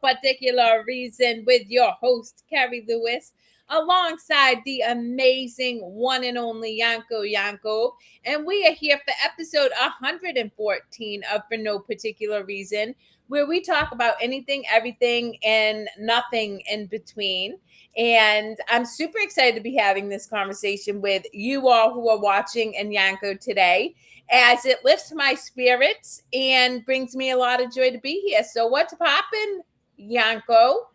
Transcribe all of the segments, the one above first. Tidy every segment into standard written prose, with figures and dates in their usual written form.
particular reason with your host, Kerri Lewis, alongside the amazing one and only Yanko. And we are here for episode 114 of For No Particular Reason, where we talk about anything, everything, and nothing in between. And I'm super excited to be having this conversation with you all who are watching and Yanko today, as it lifts my spirits and brings me a lot of joy to be here. So what's poppin', Yanko?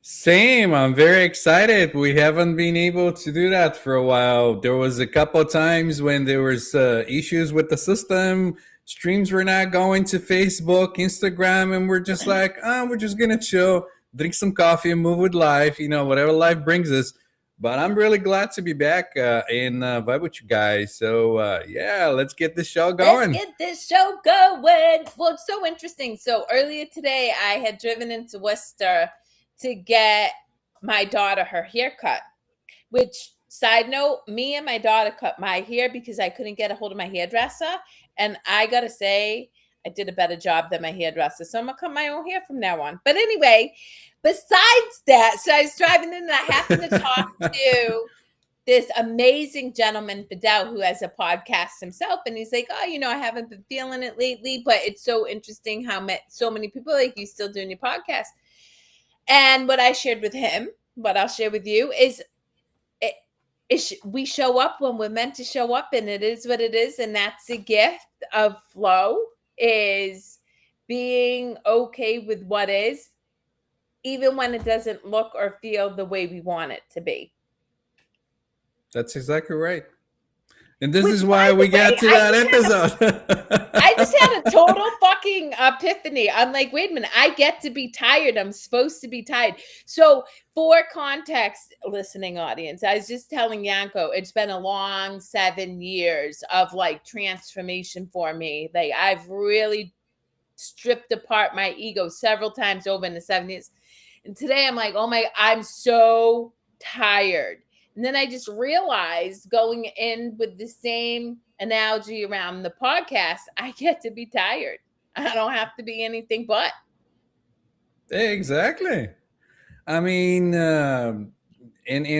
Same. I'm very excited. We haven't been able to do that for a while. There was a couple times when there was issues with the system. Streams were not going to Facebook, Instagram, and we're just like, we're just gonna chill, drink some coffee, and move with life. Whatever life brings us. But I'm really glad to be back and vibe with you guys. So yeah, let's get this show going. Let's get this show going. Well, it's so interesting. So earlier today, I had driven into Worcester to get my daughter her haircut, which, side note, me and my daughter cut my hair because I couldn't get a hold of my hairdresser. And I got to say, I did a better job than my hairdresser. So I'm going to cut my own hair from now on. But anyway, besides that, so I was driving in and I happened to talk to this amazing gentleman, Fidel, who has a podcast himself. And he's like, I haven't been feeling it lately, but it's so interesting how so many people like you still doing your podcast. And what I shared with him, what I'll share with you is we show up when we're meant to show up, and it is what it is. And that's the gift of flow, is being okay with what is, even when it doesn't look or feel the way we want it to be. That's exactly right. And this is why we got to that episode. I just had a total fucking epiphany. I'm like, wait a minute, I get to be tired. I'm supposed to be tired. So for context, listening audience, I was just telling Yanko, it's been a long 7 years of like transformation for me. Like I've really stripped apart my ego several times over in the 7 years. And today I'm like, I'm so tired. And then I just realized, going in with the same analogy around the podcast, I get to be tired. I don't have to be anything but. Exactly. I mean, and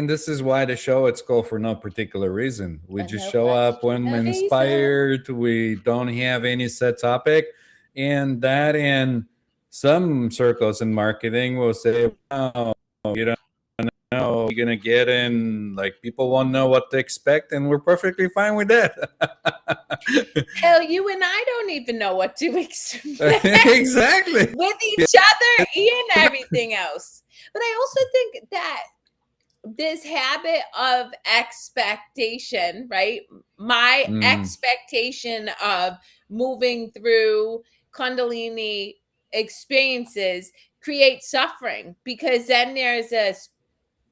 this is why the show, it's called For No Particular Reason. We just show up when we're inspired. We don't have any set topic. And that, in some circles in marketing, will say, oh, you don't know, you're gonna get in, like, people won't know what to expect, and we're perfectly fine with that. Hell, you and I don't even know what to expect. Exactly. With each other and everything else. But I also think that this habit of expectation, right? My expectation of moving through Kundalini experiences creates suffering, because then there's a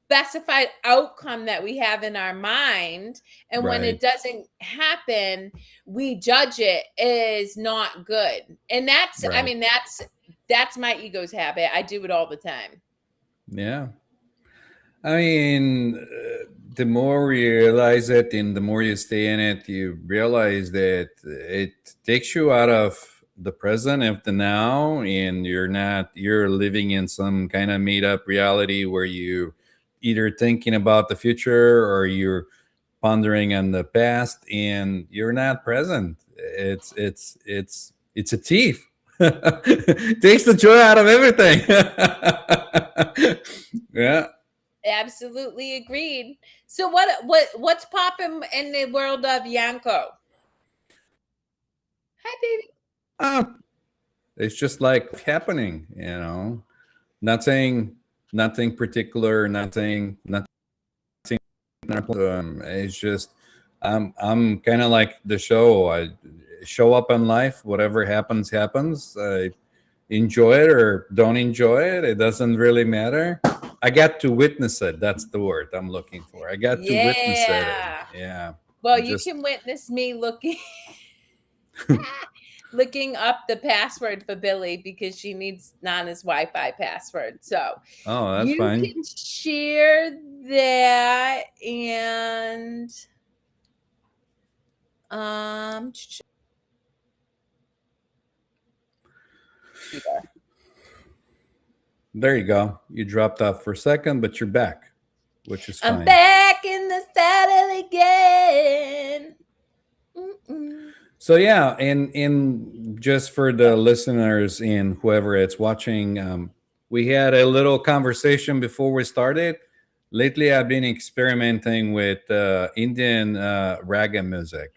specified outcome that we have in our mind, and when it doesn't happen, we judge it as not good. And that's I mean, that's my ego's habit. I do it all the time. Yeah. I mean, the more you realize it and the more you stay in it, you realize that it takes you out of the present, of the now, and you're living in some kind of made up reality where you either thinking about the future or you're pondering on the past, and you're not present. It's a thief. Takes the joy out of everything. Yeah. Absolutely agreed. So what's popping in the world of Yanko? Hi, baby. It's just like happening, nothing particular, nothing. It's just I'm kind of like the show. I show up in life. Whatever happens. I enjoy it or don't enjoy it. It doesn't really matter. I got to witness it. That's the word I'm looking for. I got to witness it. Yeah. Well, you can witness me looking up the password for Billy, because she needs Nana's Wi-Fi password. So that's fine. You can share that, and There you go. You dropped off for a second, but you're back, which is I'm fine. back in the saddle again. Mm-mm. So yeah, in just for the listeners and whoever it's watching, we had a little conversation before we started. Lately, I've been experimenting with Indian raga music,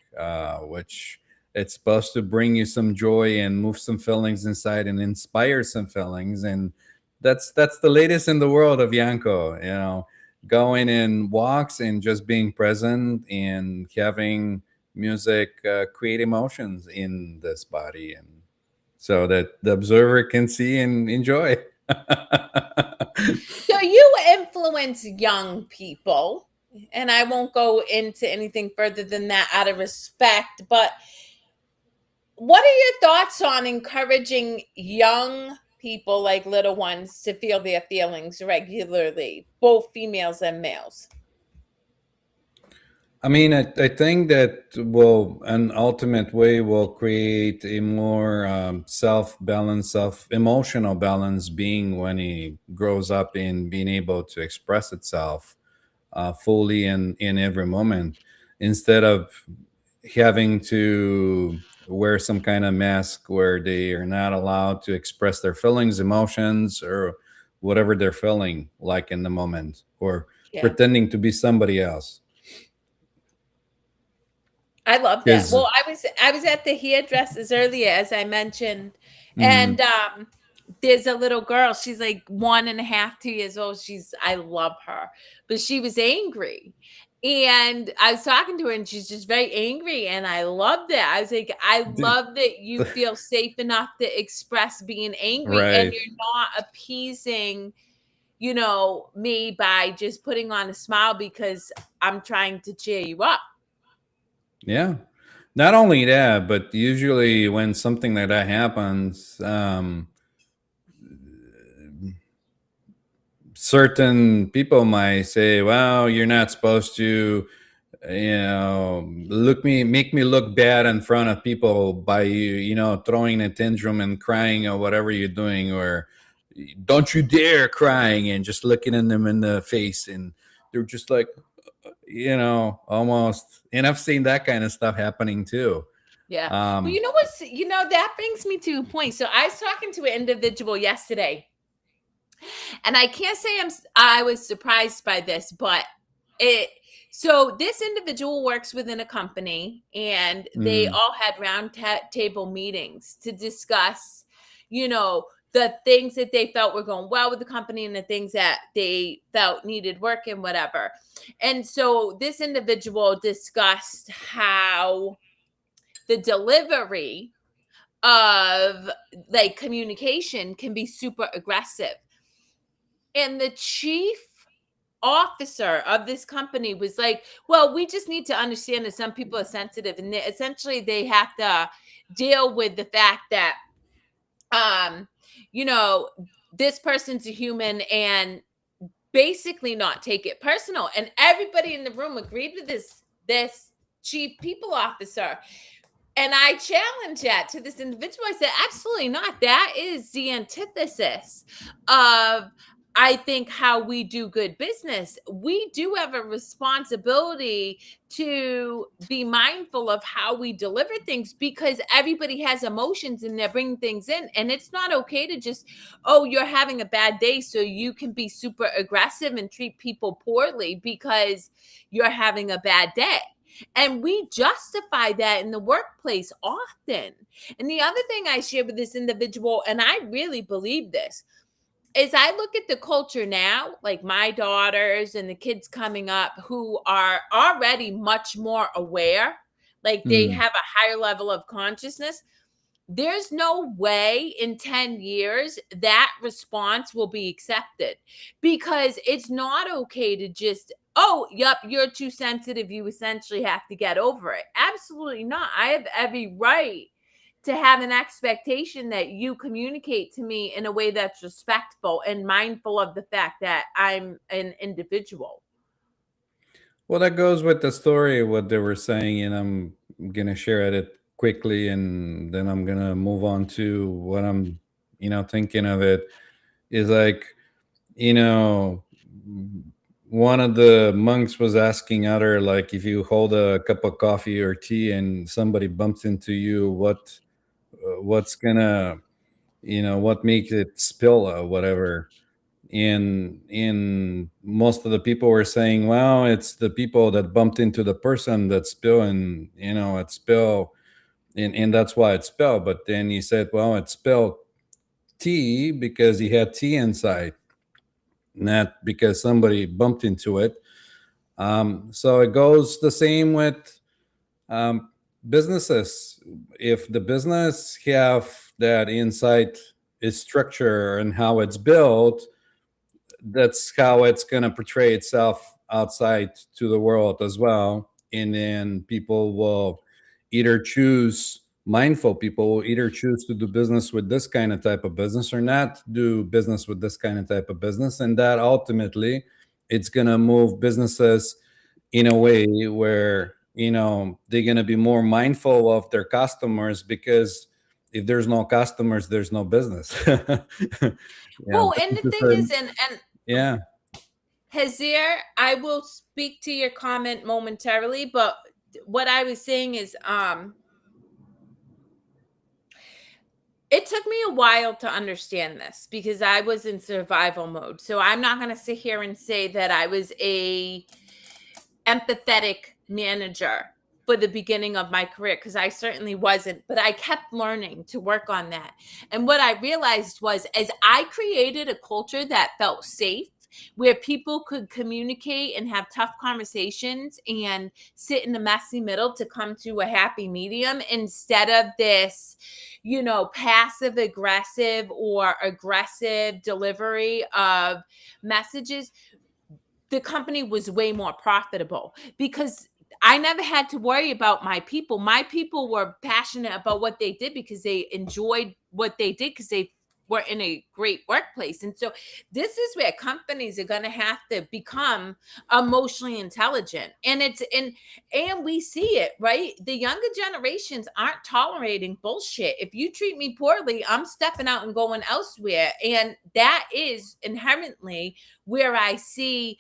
which it's supposed to bring you some joy and move some feelings inside and inspire some feelings. And that's the latest in the world of Yanko. You know, going in walks and just being present and having music create emotions in this body, and so that the observer can see and enjoy. So you influence young people, and I won't go into anything further than that out of respect, but what are your thoughts on encouraging young people, like little ones, to feel their feelings regularly, both females and males? I mean, I think that will an ultimate way will create a more self balance, self emotional balance being when he grows up in being able to express itself fully in every moment, instead of having to wear some kind of mask where they are not allowed to express their feelings, emotions, or whatever they're feeling like in the moment, or Yeah. pretending to be somebody else. I love that. Because Well, I was at the hairdressers earlier, as I mentioned, and mm, there's a little girl. She's like 1.5, 2 years old. I love her, but she was angry, and I was talking to her, and she's just very angry, and I loved it. I was like, I dude, love that you feel safe enough to express being angry, and right. you're not appeasing, me by just putting on a smile because I'm trying to cheer you up. Yeah. Not only that, but usually when something like that happens, certain people might say, "Well, you're not supposed to, make me look bad in front of people by throwing a tantrum and crying or whatever you're doing, or don't you dare crying," and just looking at them in the face, and they're just like, almost. And I've seen that kind of stuff happening too. Yeah. Well, Um, that brings me to a point. So I was talking to an individual yesterday, and I can't say I was surprised by this, but it so this individual works within a company, and they mm, all had table meetings to discuss, you know, the things that they felt were going well with the company and the things that they felt needed work and whatever. And so this individual discussed how the delivery of like communication can be super aggressive. And the chief officer of this company was like, well, we just need to understand that some people are sensitive, and essentially they have to deal with the fact that um you know this person's a human, and basically not take it personal. And everybody in the room agreed with this chief people officer. And I challenged that to this individual. I said, absolutely not. That is the antithesis of, I think, how we do good business. We do have a responsibility to be mindful of how we deliver things, because everybody has emotions and they're bringing things in. And it's not okay to just, oh, you're having a bad day, so you can be super aggressive and treat people poorly because you're having a bad day. And we justify that in the workplace often. And the other thing I shared with this individual, and I really believe this, is I look at the culture now, like my daughters and the kids coming up who are already much more aware, like they mm. have a higher level of consciousness. There's no way in 10 years that response will be accepted, because it's not okay to just, oh, yep, you're too sensitive. You essentially have to get over it. Absolutely not. I have every right to have an expectation that you communicate to me in a way that's respectful and mindful of the fact that I'm an individual. Well, that goes with the story what they were saying, and I'm gonna share it quickly, and then I'm gonna move on to what I'm thinking of it. Is like, you know, one of the monks was asking other, like, if you hold a cup of coffee or tea and somebody bumps into you, what's gonna, what makes it spill or whatever. In most of the people were saying, well, it's the people that bumped into the person that spill, and it spill, and that's why it spilled. But then he said, well, it spilled tea because he had tea inside, not because somebody bumped into it. So it goes the same with um, businesses. If the business have that insight is structure and how it's built, that's how it's going to portray itself outside to the world as well. And then people will either choose, mindful people will either choose to do business with this kind of type of business or not do business with this kind of type of business. And that ultimately, it's going to move businesses in a way where, they're going to be more mindful of their customers, because if there's no customers, there's no business. Yeah, Well, and the businesses thing are, is, and yeah, Hazir, I will speak to your comment momentarily, but what I was saying is, it took me a while to understand this because I was in survival mode. So I'm not going to sit here and say that I was a empathetic manager for the beginning of my career, because I certainly wasn't, but I kept learning to work on that. And what I realized was, as I created a culture that felt safe, where people could communicate and have tough conversations and sit in the messy middle to come to a happy medium, instead of this, passive aggressive or aggressive delivery of messages, the company was way more profitable because I never had to worry about my people. My people were passionate about what they did because they enjoyed what they did, because they were in a great workplace. And so this is where companies are going to have to become emotionally intelligent. And we see it, right? The younger generations aren't tolerating bullshit. If you treat me poorly, I'm stepping out and going elsewhere. And that is inherently where I see,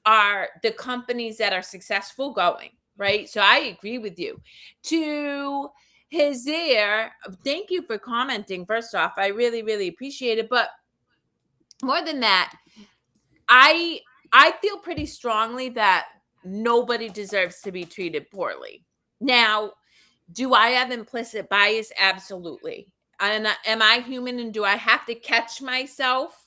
are the companies that are successful going, right? So I agree with you. To his ear, thank you for commenting. First off, I really, really appreciate it. But more than that, I I feel pretty strongly that nobody deserves to be treated poorly. Now, do I have implicit bias? Absolutely. And am I human, and do I have to catch myself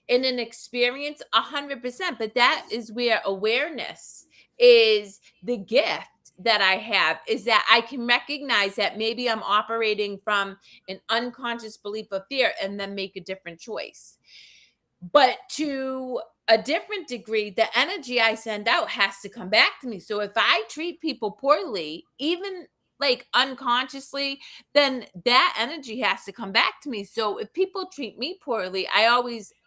in an experience? 100%. But that is where awareness is the gift that I have, is that I can recognize that maybe I'm operating from an unconscious belief of fear and then make a different choice. But to a different degree, the energy I send out has to come back to me. So if I treat people poorly, even like unconsciously, then that energy has to come back to me. So if people treat me poorly, I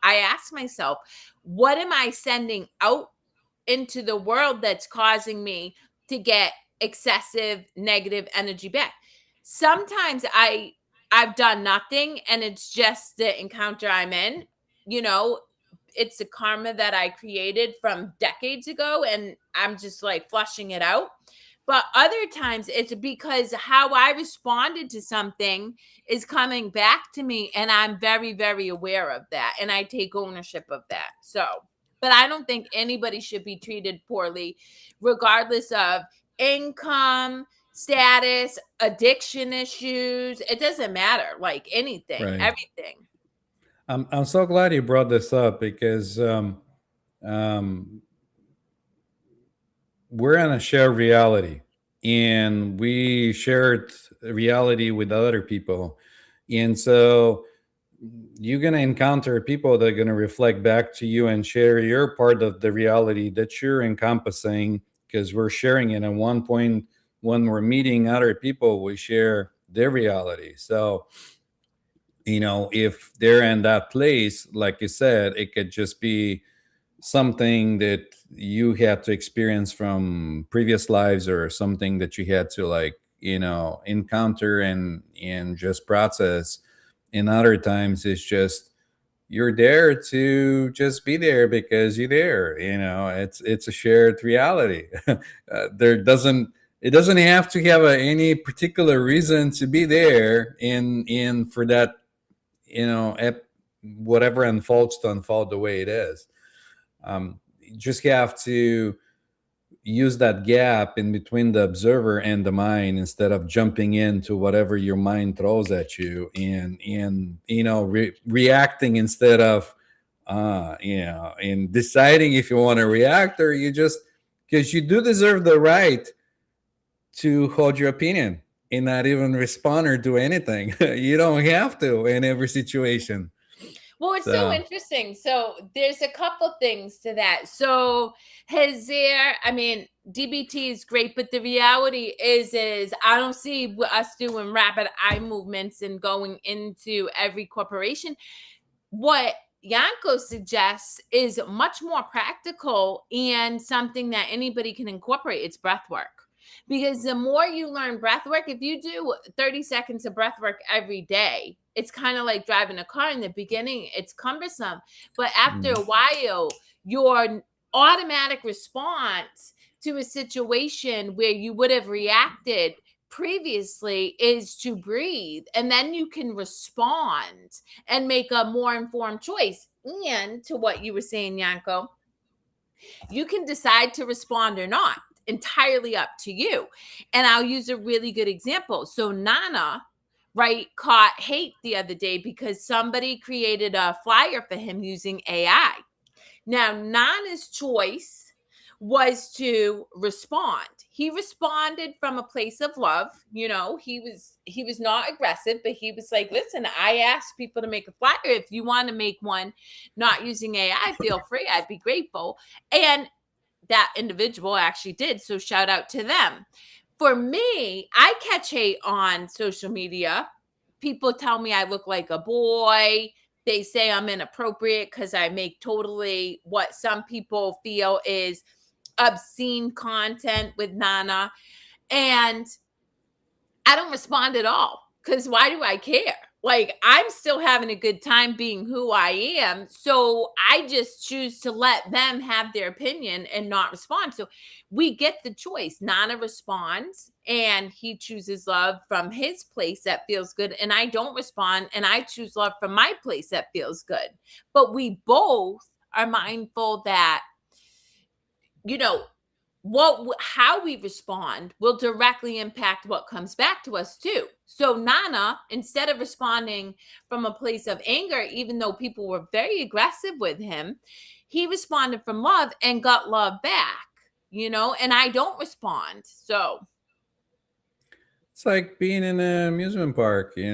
ask myself, what am I sending out into the world that's causing me to get excessive negative energy back? Sometimes I've done nothing and it's just the encounter I'm in, you know, it's the karma that I created from decades ago and I'm just like flushing it out. But other times it's because how I responded to something is coming back to me, and I'm very, very aware of that. And I take ownership of that. So, but I don't think anybody should be treated poorly, regardless of income, status, addiction issues. It doesn't matter, like anything, right. everything. I'm so glad you brought this up, because um, we're in a shared reality, and we shared reality with other people. And so you're going to encounter people that are going to reflect back to you and share your part of the reality that you're encompassing, because we're sharing it. At one point, when we're meeting other people, we share their reality. So, if they're in that place, like you said, it could just be something that you had to experience from previous lives, or something that you had to, like, encounter and just process. In other times, it's just you're there to just be there because you're there. It's a shared reality. There doesn't it doesn't have to have any particular reason to be there in for that, whatever unfolds to unfold the way it is. You just have to use that gap in between the observer and the mind instead of jumping into whatever your mind throws at you, and reacting instead of and deciding if you want to react, or you just, because you do deserve the right to hold your opinion and not even respond or do anything. You don't have to in every situation. Well, it's so So interesting. So there's a couple things to that. So has there, I mean, DBT is great, but the reality is I don't see us doing rapid eye movements and going into every corporation. What Yanko suggests is much more practical and something that anybody can incorporate. It's breath work. Because the more you learn breath work, if you do 30 seconds of breath work every day, it's kind of like driving a car. In the beginning, it's cumbersome. But after a while, your automatic response to a situation where you would have reacted previously is to breathe, and then you can respond and make a more informed choice. And to what you were saying, Yanko, you can decide to respond or not, entirely up to you. And I'll use a really good example. So Nana, right, caught hate the other day because somebody created a flyer for him using AI. Now, Nana's choice was to respond. He responded from a place of love. He was not aggressive, but he was like, listen, I asked people to make a flyer. If you want to make one not using AI, feel free. I'd be grateful. And that individual actually did. So shout out to them. For me, I catch hate on social media. People tell me I look like a boy. They say I'm inappropriate because I make totally what some people feel is obscene content with Nana. And I don't respond at all, because why do I care? Like, I'm still having a good time being who I am. So I just choose to let them have their opinion and not respond. So we get the choice. Nana responds and he chooses love from his place that feels good. And I don't respond and I choose love from my place that feels good. But we both are mindful that, you know, how we respond will directly impact what comes back to us too. So Nana, instead of responding from a place of anger, even though people were very aggressive with him, he responded from love and got love back, and I don't respond. So it's like being in an amusement park. You're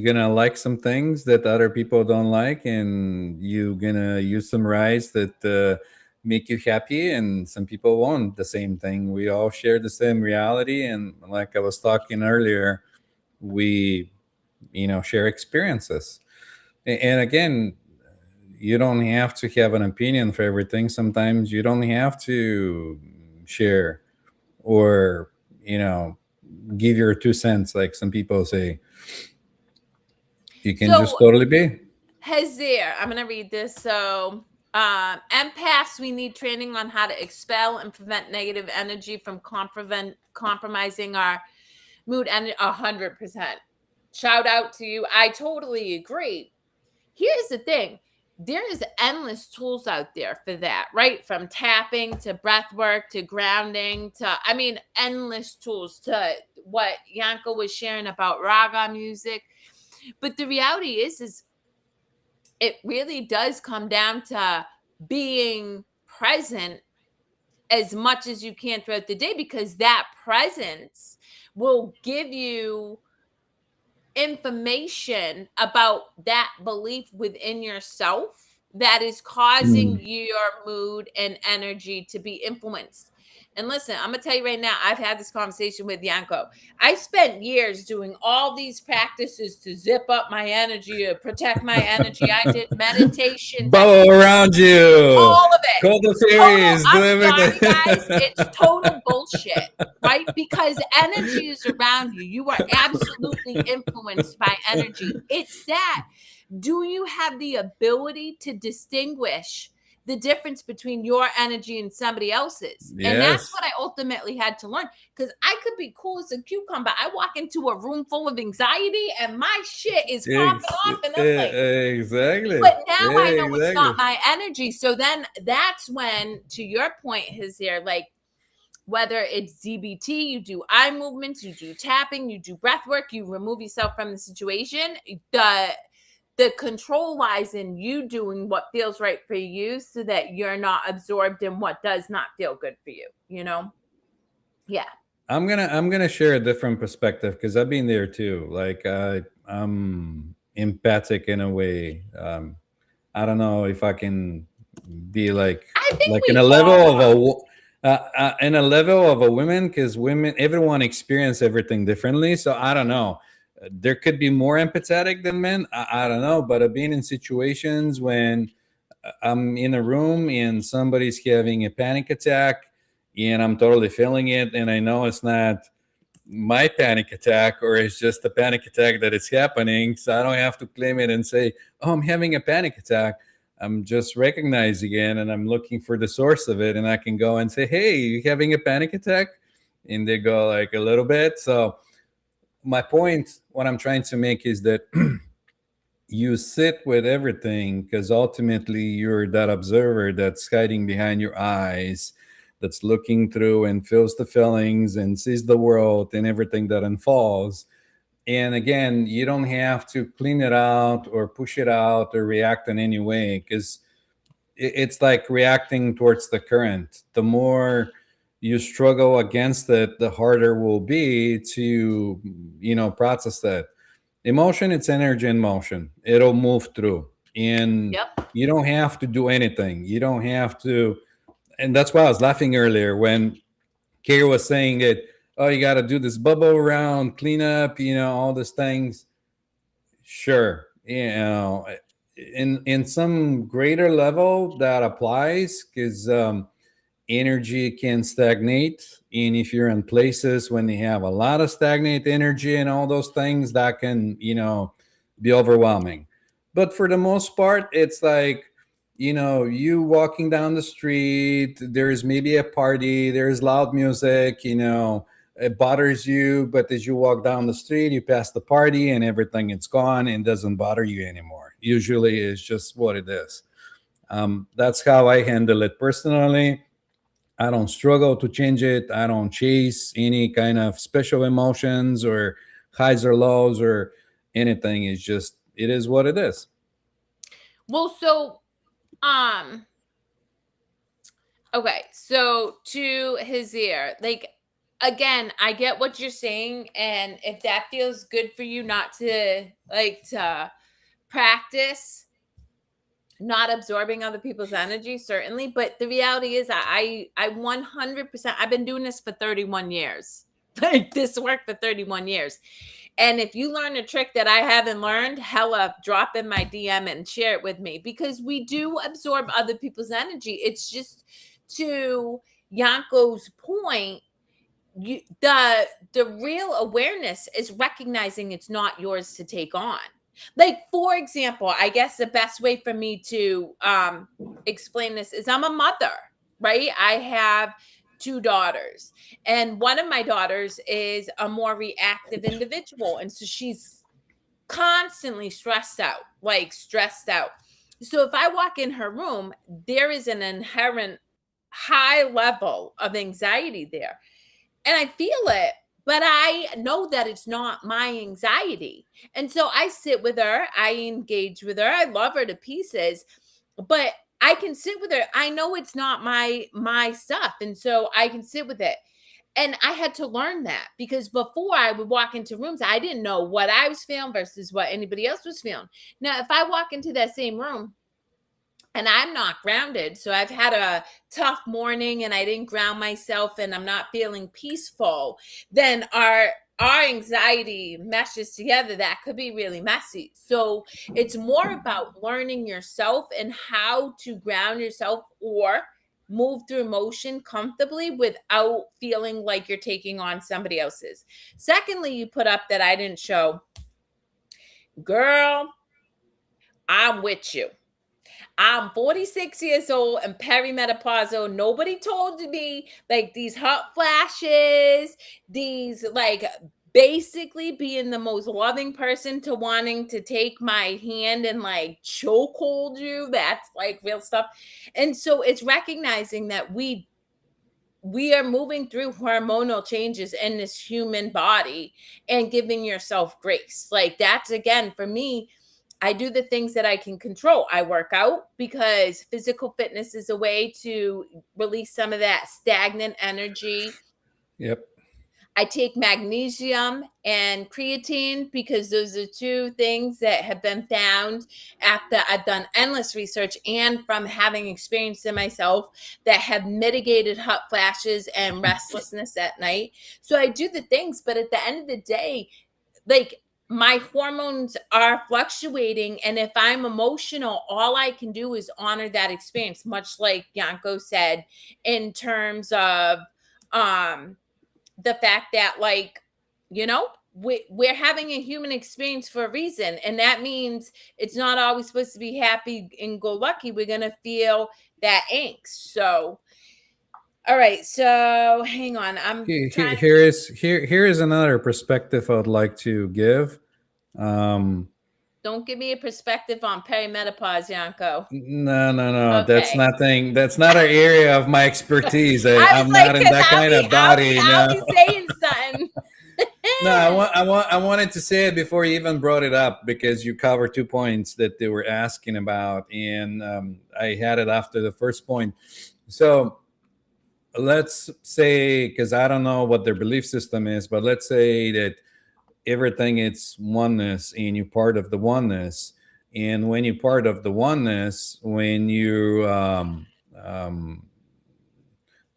gonna like some things that other people don't like, and you're gonna use some rides that make you happy, and some people won't. The same thing. We all share the same reality, and like I was talking earlier, we, share experiences. And again, you don't have to have an opinion for everything. Sometimes you don't have to share, or give your 2 cents, like some people say. You can just so totally be. Hazir, I'm going to read this. So, empaths, we need training on how to expel and prevent negative energy from compromising our mood and 100%. Shout out to you. I totally agree. Here's the thing. There is endless tools out there for that, right? From tapping to breath work to grounding endless tools, to what Yanko was sharing about raga music. But the reality is it really does come down to being present as much as you can throughout the day, because that presence will give you information about that belief within yourself that is causing Mm. your mood and energy to be influenced. And listen, I'm gonna tell you right now, I've had this conversation with Yanko. I spent years doing all these practices to zip up my energy, to protect my energy. I did meditations, I Bubble around you. all of it. Call the Total, fairies. Do I'm sorry, guys. everything. It's total bullshit, right? Because energy is around you. You are absolutely influenced by energy. It's that Do you have the ability to distinguish the difference between your energy and somebody else's? And that's Yes. what I ultimately had to learn, because I could be cool as a cucumber. I walk into a room full of anxiety and my shit is popping off, and I'm like, Exactly. but now I know it's not Exactly. my energy. So then that's when, to your point, his here, like, whether it's DBT, you do eye movements, you do tapping, you do breath work, you remove yourself from the situation. The control lies in you doing what feels right for you, so that you're not absorbed in what does not feel good for you, you know? Yeah. I'm gonna share a different perspective because I've been there too. Like I'm empathic in a way. I don't know if I can be I think like in we a level all of are. in a level of a woman, because women, everyone experience everything differently. So I don't know. There could be more empathetic than men. I don't know, but I've been in situations when I'm in a room and somebody's having a panic attack, and I'm totally feeling it, and I know it's not my panic attack, or it's just a panic attack that is happening, so I don't have to claim it and say, oh, I'm having a panic attack. I'm just recognizing it and I'm looking for the source of it, and I can go and say, hey, you having a panic attack? And they go like a little bit. So my point, what I'm trying to make is that you sit with everything because ultimately you're that observer that's hiding behind your eyes, that's looking through and feels the feelings and sees the world and everything that unfolds. And again, you don't have to clean it out or push it out or react in any way, because it's like reacting towards the current. The more you struggle against it, the harder it will be to, process that. Emotion, it's energy in motion. It'll move through. And Yep. you don't have to do anything. You don't have to. And that's why I was laughing earlier when Kerri was saying that, oh, you got to do this bubble around, clean up, all these things. Sure. In some greater level that applies, because energy can stagnate, and if you're in places when they have a lot of stagnant energy and all those things, that can be overwhelming. But for the most part, it's like, you walking down the street, there's maybe a party, there's loud music, it bothers you, but as you walk down the street, you pass the party and everything, it's gone and doesn't bother you anymore. Usually it's just what it is. That's how I handle it personally. I don't struggle to change it. I don't chase any kind of special emotions or highs or lows or anything. It's just, it is what it is. Well, so, um, okay, so to his ear, like, again, I get what you're saying, and if that feels good for you, not to like to practice not absorbing other people's energy, certainly, but the reality is I 100%, I've been doing this for 31 years. Like, this work for 31 years. And if you learn a trick that I haven't learned, hella drop in my DM and share it with me, because we do absorb other people's energy. It's just, to Yanko's point, the real awareness is recognizing it's not yours to take on. Like, for example, I guess the best way for me to explain this is, I'm a mother, right? I have two daughters, and one of my daughters is a more reactive individual, and so she's constantly stressed out, like stressed out. So if I walk in her room, there is an inherent high level of anxiety there, and I feel it, but I know that it's not my anxiety. And so I sit with her, I engage with her. I love her to pieces, but I can sit with her. I know it's not my stuff, and so I can sit with it. And I had to learn that, because before I would walk into rooms, I didn't know what I was feeling versus what anybody else was feeling. Now, if I walk into that same room and I'm not grounded, so I've had a tough morning and I didn't ground myself and I'm not feeling peaceful, then our anxiety meshes together. That could be really messy. So it's more about learning yourself and how to ground yourself, or move through emotion comfortably without feeling like you're taking on somebody else's. Secondly, you put up that I didn't show. Girl, I'm with you. I'm 46 years old and perimenopausal. Nobody told me like these hot flashes, these like basically being the most loving person to wanting to take my hand and like choke hold you. That's like real stuff. And so it's recognizing that we are moving through hormonal changes in this human body and giving yourself grace. Like that's again for me, I do the things that I can control. I work out because physical fitness is a way to release some of that stagnant energy. Yep. I take magnesium and creatine because those are two things that have been found after I've done endless research and from having experienced it myself that have mitigated hot flashes and restlessness at night. So I do the things, but at the end of the day, like my hormones are fluctuating, and if I'm emotional, all I can do is honor that experience, much like Yanko said, in terms of the fact that like we're having a human experience for a reason, and that means it's not always supposed to be happy and go lucky. We're gonna feel that angst. So all right, so hang on, I'm trying to think. Here is another perspective I'd like to give. Um, Don't give me a perspective on perimenopause, Yanko. no, no, no. That's Okay. nothing. That's not an area of my expertise. I was I'm like, not in because that kind of body. I'll No, be saying something. no. I wanted to say it before you even brought it up because you covered 2 points that they were asking about, and I had it after the first point. So let's say, because I don't know what their belief system is, but let's say that everything it's oneness and you're part of the oneness, and when you're part of the oneness, um,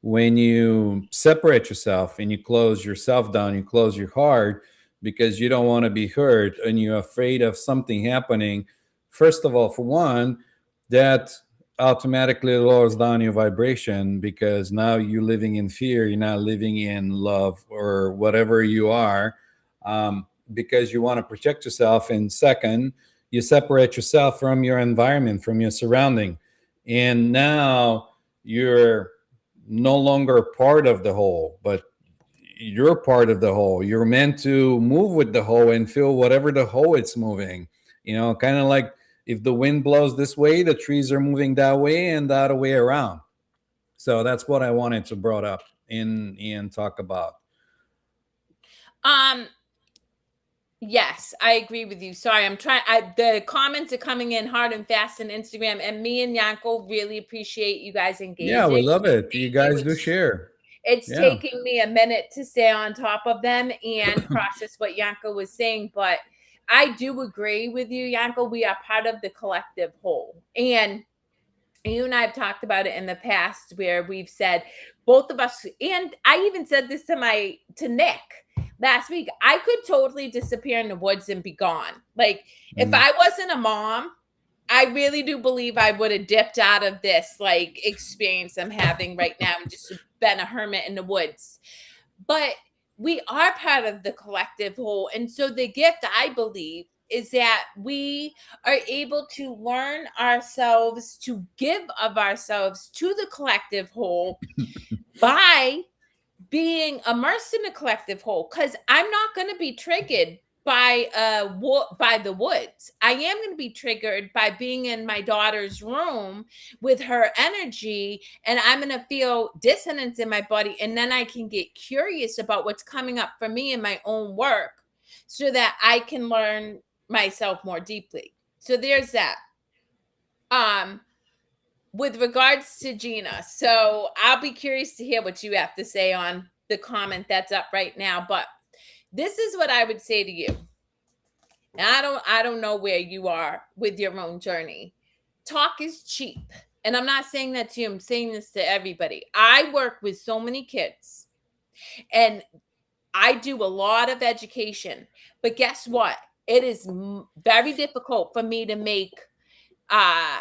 when you separate yourself and you close yourself down, you close your heart because you don't want to be hurt and you're afraid of something happening. First of all, for one, that automatically lowers down your vibration because now you're living in fear, you're not living in love or whatever you are, because you want to protect yourself. And second, you separate yourself from your environment, from your surrounding, and now you're no longer part of the whole, but you're part of the whole. You're meant to move with the whole and feel whatever the whole it's moving. Kind of like if the wind blows this way, the trees are moving that way and the other way around. So that's what I wanted to brought up and talk about. um Yes, I agree with you. Sorry, I'm trying. The comments are coming in hard and fast on Instagram, and me and Yanko really appreciate you guys Yeah, we engaging. love So it. You thank you. guys do share. It's Yeah. taking me a minute to stay on top of them and process what Yanko was saying, but I do agree with you, Yanko. We are part of the collective whole, and you and I have talked about it in the past where we've said both of us, and I even said this to Nick last week. I could totally disappear in the woods and be gone. Like if Mm. I wasn't a mom, I really do believe I would have dipped out of this like experience I'm having right now and just been a hermit in the woods. But we are part of the collective whole. And so the gift, I believe, is that we are able to learn ourselves to give of ourselves to the collective whole by being immersed in the collective whole, because I'm not going to be triggered by the woods. I am going to be triggered by being in my daughter's room with her energy, and I'm going to feel dissonance in my body, and then I can get curious about what's coming up for me in my own work so that I can learn myself more deeply. So there's that. um with regards to Gina, so I'll be curious to hear what you have to say on the comment that's up right now. But this is what I would say to you. And I don't know where you are with your own journey. Talk is cheap. And I'm not saying that to you, I'm saying this to everybody. I work with so many kids and I do a lot of education. But guess what? It is very difficult for me to make uh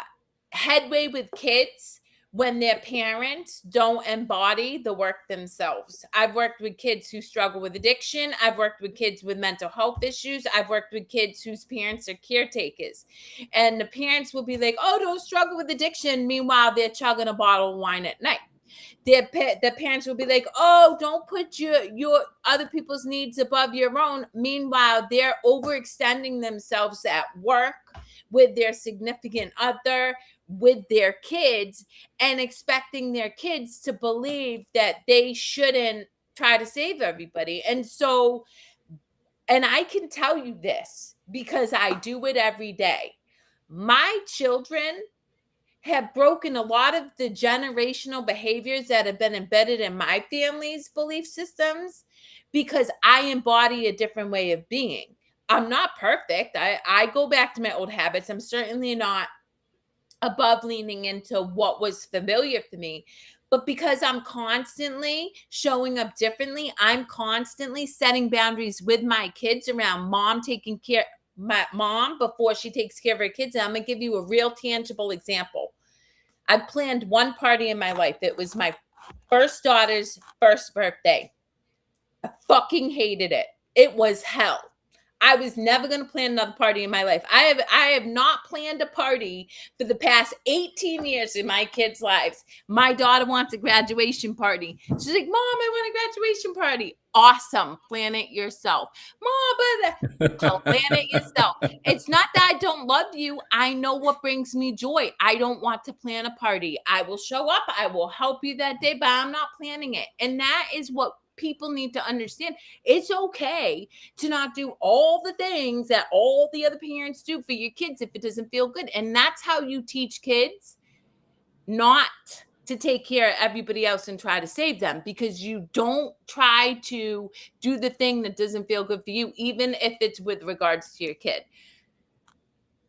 headway with kids when their parents don't embody the work themselves. I've worked with kids who struggle with addiction. I've worked with kids with mental health issues. I've worked with kids whose parents are caretakers. And the parents will be like, oh, don't struggle with addiction. Meanwhile, they're chugging a bottle of wine at night. Their parents will be like, oh, don't put your other people's needs above your own. Meanwhile, they're overextending themselves at work, with their significant other, with their kids, and expecting their kids to believe that they shouldn't try to save everybody. And so, and I can tell you this because I do it every day. My children have broken a lot of the generational behaviors that have been embedded in my family's belief systems because I embody a different way of being. I'm not perfect. I go back to my old habits. I'm certainly not above leaning into what was familiar for me. But because I'm constantly showing up differently, I'm constantly setting boundaries with my kids around mom taking care, my mom before she takes care of her kids. And I'm going to give you a real tangible example. I planned one party in my life. It was my first daughter's first birthday. I fucking hated it. It was hell. I was never going to plan another party in my life. I have not planned a party for the past 18 years in my kids' lives. My daughter wants a graduation party. She's like, Mom, I want a graduation party. Awesome. Plan it yourself. Mom, but plan it yourself. It's not that I don't love you. I know what brings me joy. I don't want to plan a party. I will show up. I will help you that day, but I'm not planning it. And that is what people need to understand. It's okay to not do all the things that all the other parents do for your kids if it doesn't feel good. And that's how you teach kids not to take care of everybody else and try to save them, because you don't try to do the thing that doesn't feel good for you, even if it's with regards to your kid.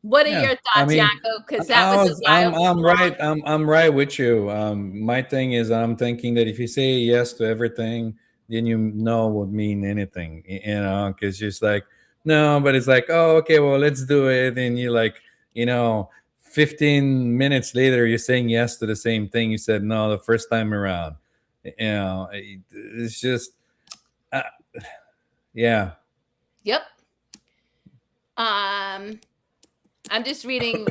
What are Yeah, your I thoughts, mean, Yanko? Because that was a I'm wild response. right. I'm right with you. My thing is, I'm thinking that if you say yes to everything, then you know would mean anything, you know, because just like no, but it's like, oh, okay, well, let's do it, and you like, you know, 15 minutes later, you're saying yes to the same thing you said no the first time around. You know, it's just, uh, yeah. Yep. I'm just reading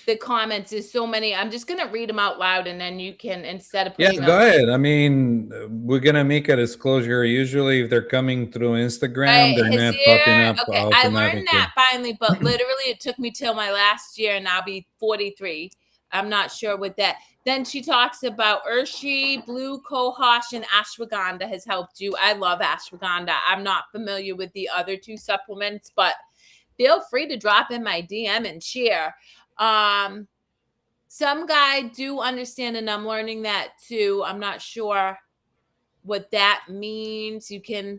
the comments. There's so many. I'm just gonna read them out loud, and then you can, instead of Yeah, putting go them ahead. I mean, we're gonna make a disclosure. Usually, if they're coming through Instagram, right, they're his not popping ear. up Okay, I learned automatically. that finally, but literally it took me till my last year, and I'll be 43. I'm not sure what that. Then she talks about Urshi, Blue Kohosh, and ashwagandha has helped you. I love ashwagandha. I'm not familiar with the other two supplements, but feel free to drop in my DM and share. Some guy do understand, and I'm learning that too. I'm not sure what that means. You can,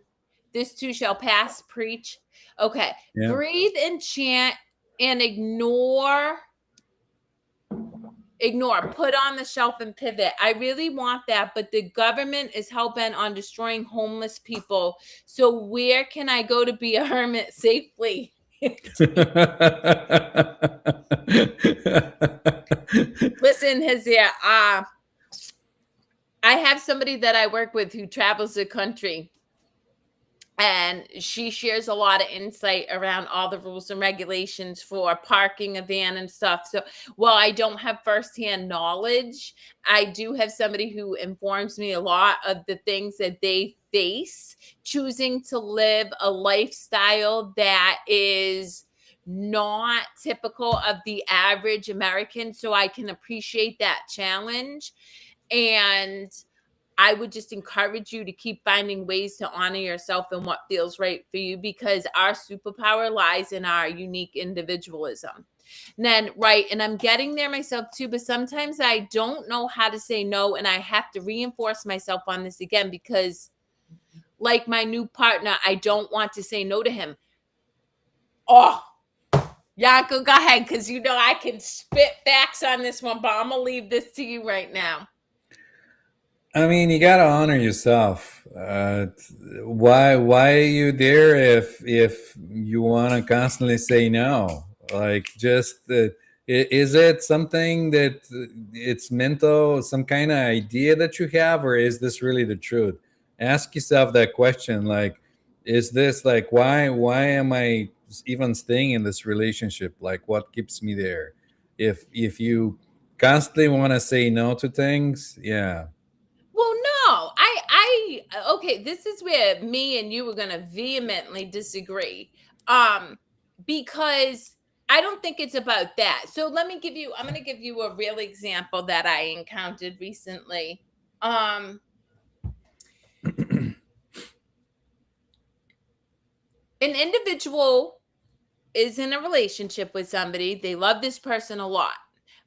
this too shall pass, preach. Okay. Yeah. Breathe and chant and ignore, put on the shelf and pivot. I really want that, but the government is hell-bent on destroying homeless people. So where can I go to be a hermit safely? Listen, Hazia, I have somebody that I work with who travels the country, and she shares a lot of insight around all the rules and regulations for parking a van and stuff. So while I don't have firsthand knowledge, I do have somebody who informs me a lot of the things that they face choosing to live a lifestyle that is not typical of the average American. So I can appreciate that challenge. And I would just encourage you to keep finding ways to honor yourself and what feels right for you, because our superpower lies in our unique individualism. And then, right, and I'm getting there myself too, but sometimes I don't know how to say no, and I have to reinforce myself on this again because, like my new partner, I don't want to say no to him. Oh, Yanko, go ahead, because you know I can spit facts on this one, but I'm going to leave this to you right now. I mean, you gotta honor yourself. Why are you there if you want to constantly say no? Like, just Is it something that it's mental, some kind of idea that you have, or is this really the truth? Ask yourself that question. Like, is this like why am I even staying in this relationship? Like, what keeps me there? If you constantly want to say no to things, yeah. Well, no, okay, this is where me and you were going to vehemently disagree. Um, because I don't think it's about that. So I'm going to give you a real example that I encountered recently. Um, an individual is in a relationship with somebody, they love this person a lot.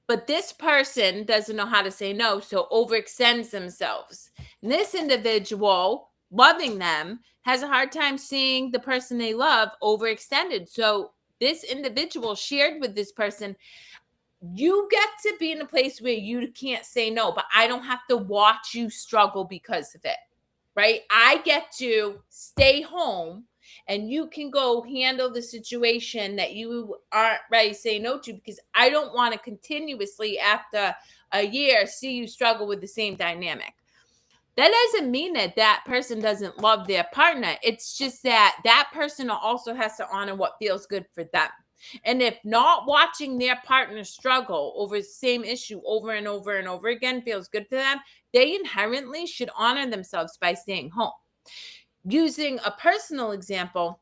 But this person doesn't know how to say no, so overextends themselves. And this individual, loving them, has a hard time seeing the person they love overextended. So this individual shared with this person, you get to be in a place where you can't say no, but I don't have to watch you struggle because of it, right? I get to stay home and you can go handle the situation that you aren't ready to say no to, because I don't want to continuously after a year see you struggle with the same dynamic. That doesn't mean that that person doesn't love their partner. It's just that that person also has to honor what feels good for them. And if not watching their partner struggle over the same issue over and over and over again feels good for them, they inherently should honor themselves by staying home. Using a personal example,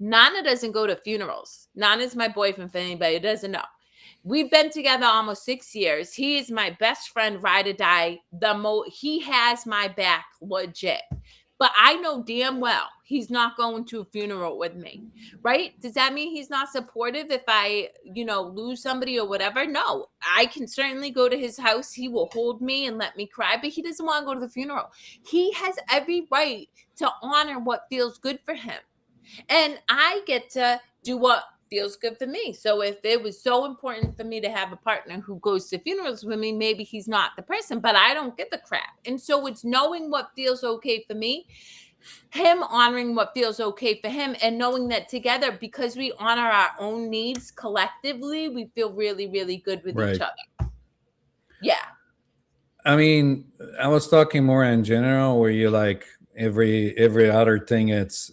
Nana doesn't go to funerals. Nana's my boyfriend, for anybody who doesn't know. We've been together almost 6 years. He is my best friend, ride or die. He has my back, legit. But I know damn well he's not going to a funeral with me, right? Does that mean he's not supportive if I, lose somebody or whatever? No, I can certainly go to his house. He will hold me and let me cry, but he doesn't want to go to the funeral. He has every right to honor what feels good for him. And I get to do what feels good for me. So if it was so important for me to have a partner who goes to funerals with me, maybe he's not the person, but I don't give a crap. And so it's knowing what feels okay for me, him honoring what feels okay for him, and knowing that together, because we honor our own needs collectively, we feel really, really good with each Right. other. Yeah. I mean, I was talking more in general, where you like every other thing. It's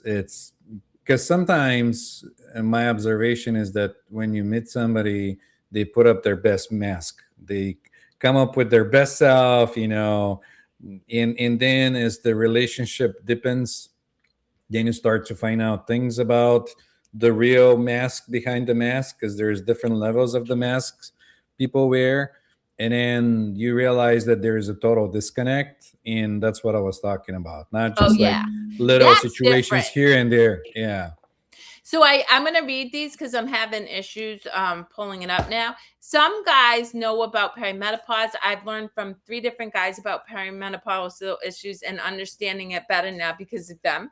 because sometimes my observation is that when you meet somebody, they put up their best mask. They come up with their best self, and then as the relationship deepens, then you start to find out things about the real mask behind the mask, because there's different levels of the masks people wear, and then you realize that there is a total disconnect, and that's what I was talking about, not Oh, just like yeah. little That's different. situations here and there. Yeah. So I'm going to read these because I'm having issues pulling it up now. Some guys know about perimenopause. I've learned from 3 different guys about perimenopausal issues and understanding it better now because of them.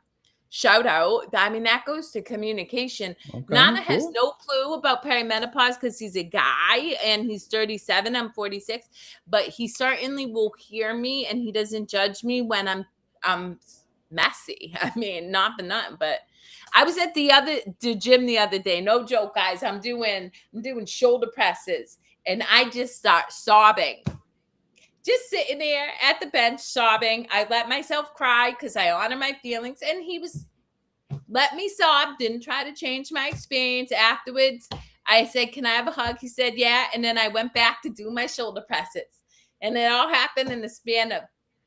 Shout out. I mean, that goes to communication. Okay, Nana has cool. no clue about perimenopause because he's a guy and he's 37. I'm 46. But he certainly will hear me and he doesn't judge me when I'm messy. I mean, not for nothing, but I was at the gym the other day. No joke, guys. I'm doing shoulder presses, and I just start sobbing. Just sitting there at the bench sobbing. I let myself cry because I honor my feelings, and he was let me sob. Didn't try to change my experience. Afterwards, I said, "Can I have a hug?" He said, "Yeah," and then I went back to do my shoulder presses, and it all happened in the span of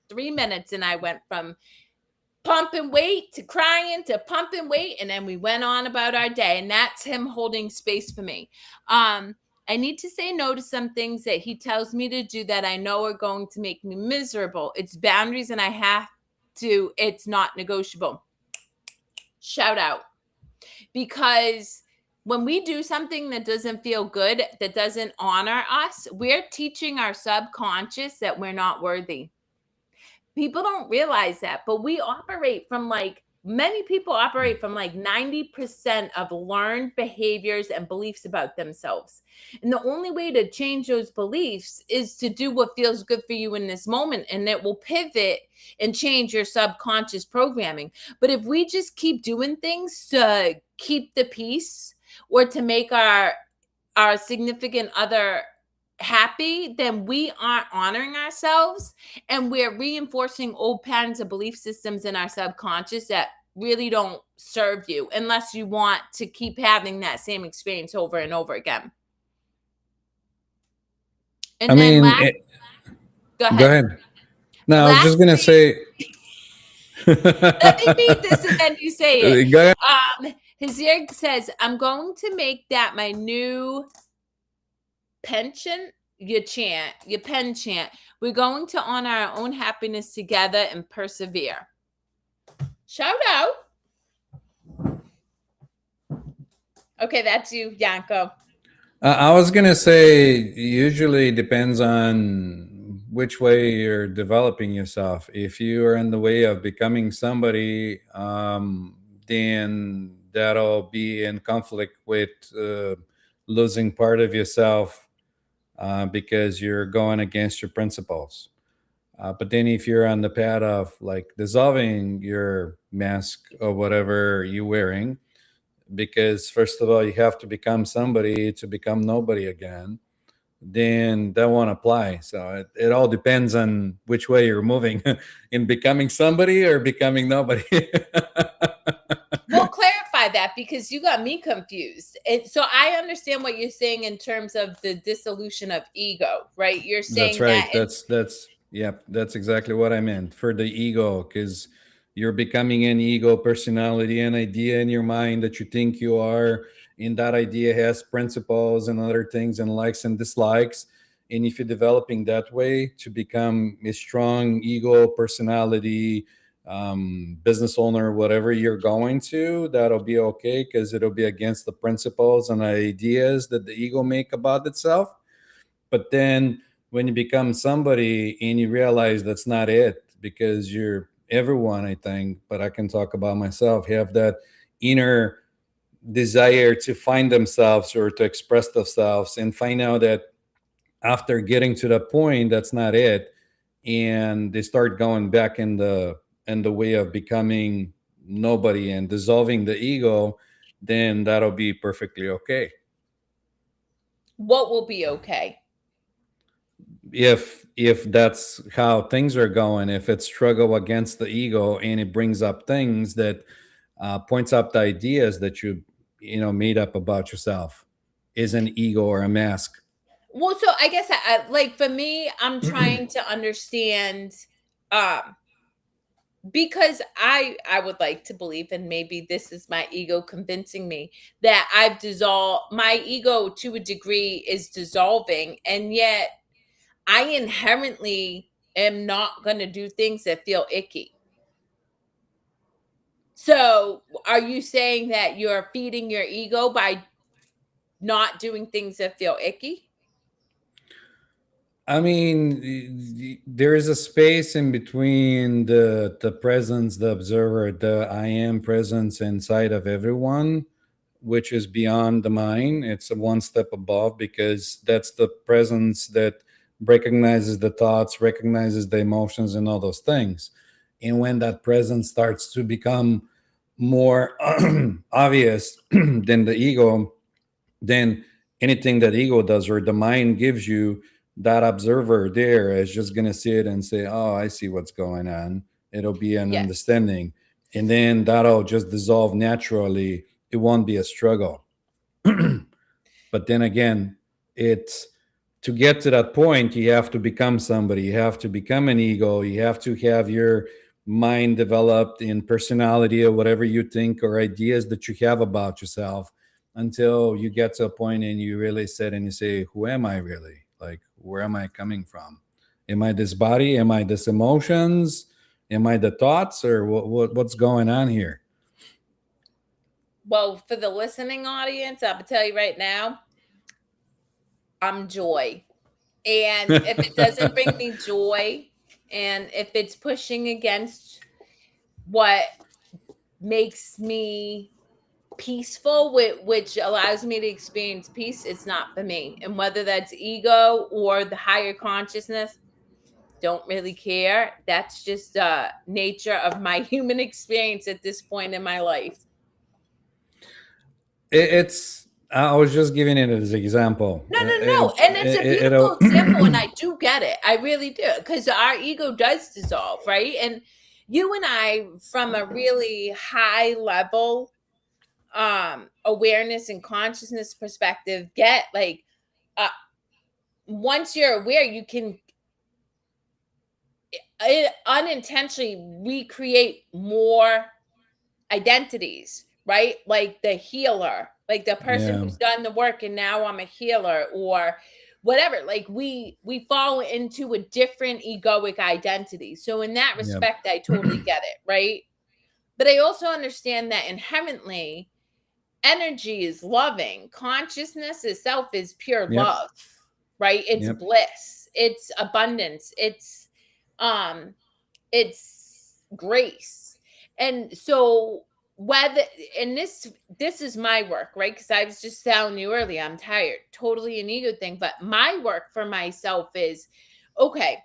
3 minutes, and I went from pumping weight to crying to pumping weight, and then we went on about our day, and that's him holding space for me. I need to say no to some things that he tells me to do that I know are going to make me miserable. It's boundaries, and I have to, it's not negotiable. Shout out. Because when we do something that doesn't feel good, that doesn't honor us, we're teaching our subconscious that we're not worthy. People don't realize that, but many people operate from like 90% of learned behaviors and beliefs about themselves. And the only way to change those beliefs is to do what feels good for you in this moment, and it will pivot and change your subconscious programming. But if we just keep doing things to keep the peace or to make our our significant other happy, then we aren't honoring ourselves, and we're reinforcing old patterns of belief systems in our subconscious that really don't serve you unless you want to keep having that same experience over and over again. I And then mean, last, go go ahead. ahead. No, I was just gonna Lastly, say. let me read this and then you say it. Go ahead. Hazir says, I'm going to make that my new pension, your pen chant. We're going to honor our own happiness together and persevere. Shout out. Okay, that's you, Yanko. I was gonna say, usually depends on which way you're developing yourself. If you are in the way of becoming somebody, then that'll be in conflict with losing part of yourself because you're going against your principles. But then if you're on the path of like dissolving your mask or whatever you're wearing, because first of all you have to become somebody to become nobody again, then that won't apply. So it all depends on which way you're moving in becoming somebody or becoming nobody. Well, clarify that because you got me confused. And so I understand what you're saying in terms of the dissolution of ego, right? You're That's saying that right. That's yep. That's exactly what I meant for the ego, because you're becoming an ego personality, an idea in your mind that you think you are, and that idea has principles and other things and likes and dislikes. And if you're developing that way to become a strong ego personality, business owner, whatever you're going to, that'll be okay because it'll be against the principles and ideas that the ego make about itself. But then when you become somebody and you realize that's not it, because you're everyone, I think, but I can talk about myself, have that inner desire to find themselves or to express themselves, and find out that after getting to that point, that's not it. And they start going back in the way of becoming nobody and dissolving the ego, then that'll be perfectly okay. what will be okay. If that's how things are going, if it's struggle against the ego and it brings up things that points up the ideas that you made up about yourself, is an ego or a mask. Well, so I guess like for me, I'm trying to understand um because I would like to believe, and maybe this is my ego convincing me, that I've dissolved my ego to a degree is dissolving, and yet I inherently am not going to do things that feel icky. So are you saying that you're feeding your ego by not doing things that feel icky? I mean, there is a space in between the presence, the observer, the I am presence inside of everyone, which is beyond the mind. It's a one step above, because that's the presence that recognizes the thoughts, recognizes the emotions, and all those things. And when that presence starts to become more obvious than the ego, then anything that ego does or the mind gives you, that observer there is just going to see it and say, oh, I see what's going on. It'll be an Yes. understanding. And then that'll just dissolve naturally. It won't be a struggle. But then again, it's to get to that point, you have to become somebody. You have to become an ego. You have to have your mind developed in personality or whatever you think or ideas that you have about yourself, until you get to a point and you really sit and you say, who am I really? Like, where am I coming from? Am I this body? Am I this emotions? Am I the thoughts? Or what's going on here? Well, for the listening audience, I'll tell you right now, I'm joy. And if it doesn't bring me joy, and if it's pushing against what makes me peaceful, which allows me to experience peace, it's not for me. And whether that's ego or the higher consciousness, don't really care. That's just nature of my human experience at this point in my life. It's I was just giving it as an example. No, no, no. And it's a beautiful example. And I do get it. I really do. Because our ego does dissolve, right? And you and I, from a really high level awareness and consciousness perspective, get like uh once you're aware, you can unintentionally recreate more identities, right? Like the healer, like the person Yeah, who's done the work and now I'm a healer, or whatever. Like we fall into a different egoic identity. So in that yeah, respect, I totally get it, right? But I also understand that inherently energy is loving. Consciousness itself is pure yep, love, right? It's yep, bliss, it's abundance, um it's grace. And so whether, and this is my work, right? Because I was just telling you earlier, I'm tired, totally an ego thing. But my work for myself is, okay,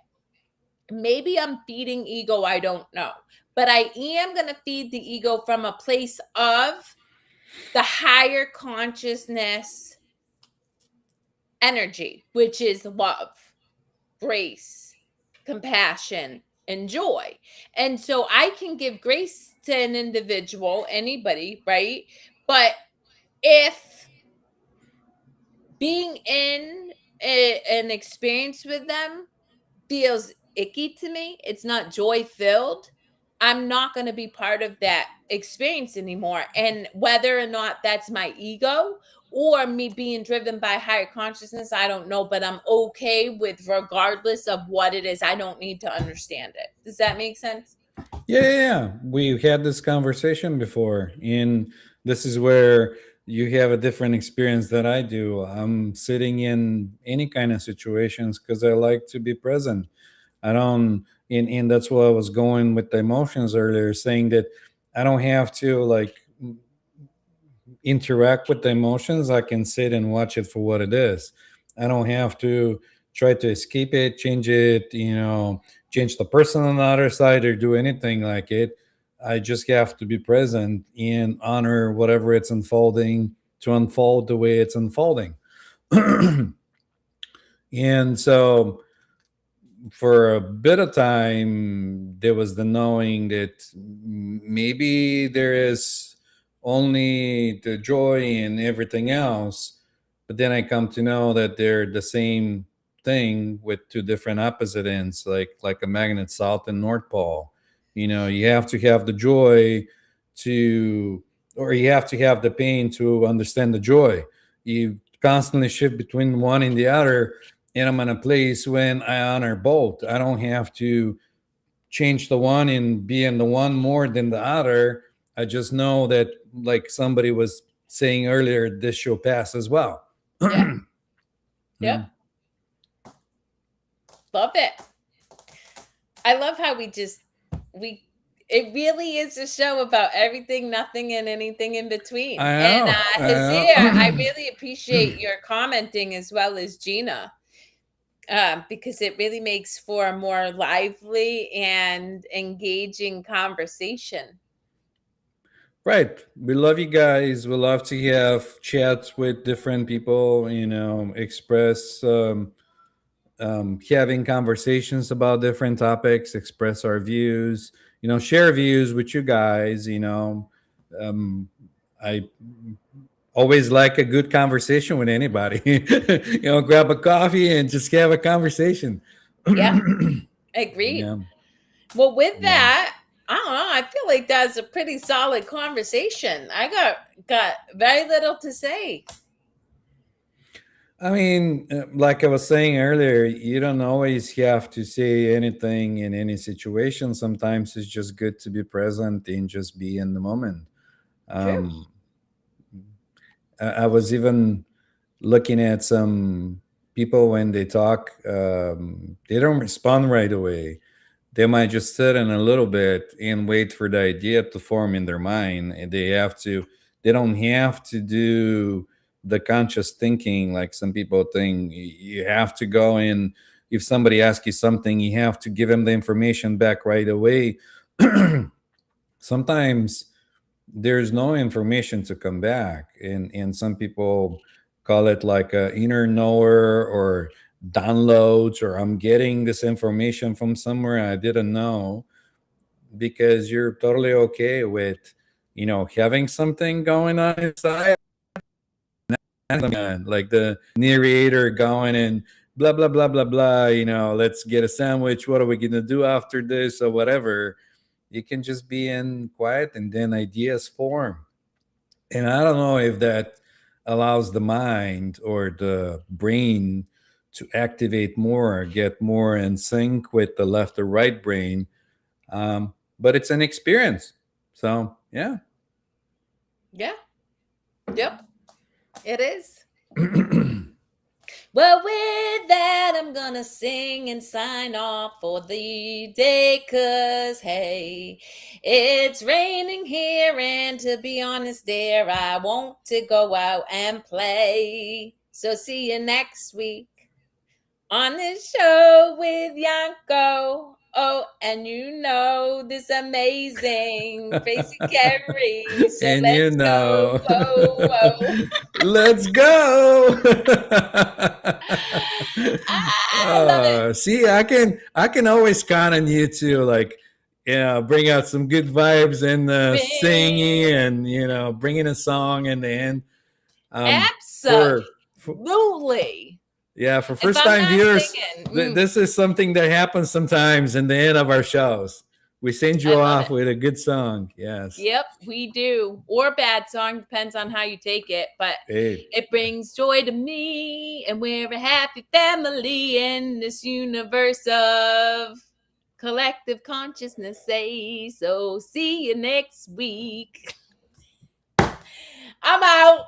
maybe I'm feeding ego, I don't know, but I am going to feed the ego from a place of the higher consciousness energy, which is love, grace, compassion, and joy. And so I can give grace to an individual, anybody, right? But if being in an experience with them feels icky to me, it's not joy filled, I'm not going to be part of that experience anymore. And whether or not that's my ego or me being driven by higher consciousness, I don't know, but I'm okay with regardless of what it is. I don't need to understand it. Does that make sense? yeah, yeah, yeah. We've had this conversation before, and this is where you have a different experience that I do. I'm sitting in any kind of situations because I like to be present. I don't, and that's why I was going with the emotions earlier, saying that I don't have to like interact with the emotions. I can sit and watch it for what it is. I don't have to try to escape it, change it, change the person on the other side or do anything like it. I just have to be present and honor whatever it's unfolding to unfold the way it's unfolding. And so for a bit of time, there was the knowing that maybe there is only the joy and everything else. But then I come to know that they're the same thing with two different opposite ends, like a magnet, south and north pole. You have to have the joy to, or you have to have the pain to understand the joy. You constantly shift between one and the other, and I'm in a place when I honor both. I don't have to change the one and be in the one more than the other. I just know that, like somebody was saying earlier, this shall pass as well. Yeah. Yeah. Yep. Love it. I love how we it really is a show about everything, nothing, and anything in between. I And know. I Hazir, I know. really appreciate your commenting as well as Gina, because it really makes for a more lively and engaging conversation. Right. We love you guys. We love to have chats with different people, express having conversations about different topics, express our views, share views with you guys. Um, I always like a good conversation with anybody. Grab a coffee and just have a conversation. Yep, agreed. Yeah, Well, with yeah. that, I don't know. I feel like that's a pretty solid conversation. I got very little to say. I mean, like I was saying earlier, you don't always have to say anything in any situation. Sometimes it's just good to be present and just be in the moment. True. Um, I was even looking at some people when they talk, they don't respond right away. They might just sit in a little bit and wait for the idea to form in their mind. And they don't have to do the conscious thinking like some people think. You have to go in. If somebody asks you something, you have to give them the information back right away. Sometimes there's no information to come back, and some people call it like a inner knower or downloads, or I'm getting this information from somewhere I didn't know, because you're totally okay with, having something going on inside, like the narrator going and blah blah blah blah blah, let's get a sandwich, what are we gonna do after this, or whatever. You can just be in quiet, and then ideas form. And I don't know if that allows the mind or the brain to activate more, get more in sync with the left or right brain. But it's an experience. So, yeah. Yeah. Yep. It is. Well, with that, I'm gonna sing and sign off for the day, 'cause hey, it's raining here, and to be honest, dear, I want to go out and play. So see you next week on this show with Yanko. Oh, and this amazing Tracy Kerri. So And let's go. Whoa, whoa. let's go. I love it. See, I can always count on you to, like, bring out some good vibes and singing, and bringing a song in the end. For Absolutely. yeah, for If first I'm time not viewers, singing, this is something that happens sometimes in the end of our shows. We send I you love off it. with a good song. Yes. Yep, we do. Or bad song, depends on how you take it. But Hey. it brings joy to me, and we're a happy family in this universe of collective consciousness. Say so. See you next week. I'm out.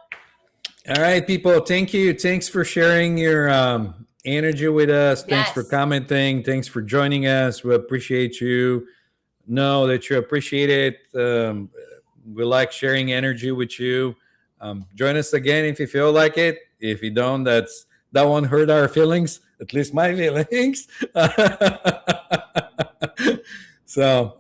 All right, people. Thank you. Thanks for sharing your energy with us. Thanks for Yes. commenting. Thanks for joining us. We appreciate you. Know that you appreciate it. We like sharing energy with you. Join us again if you feel like it. If you don't, that won't hurt our feelings. At least my feelings. So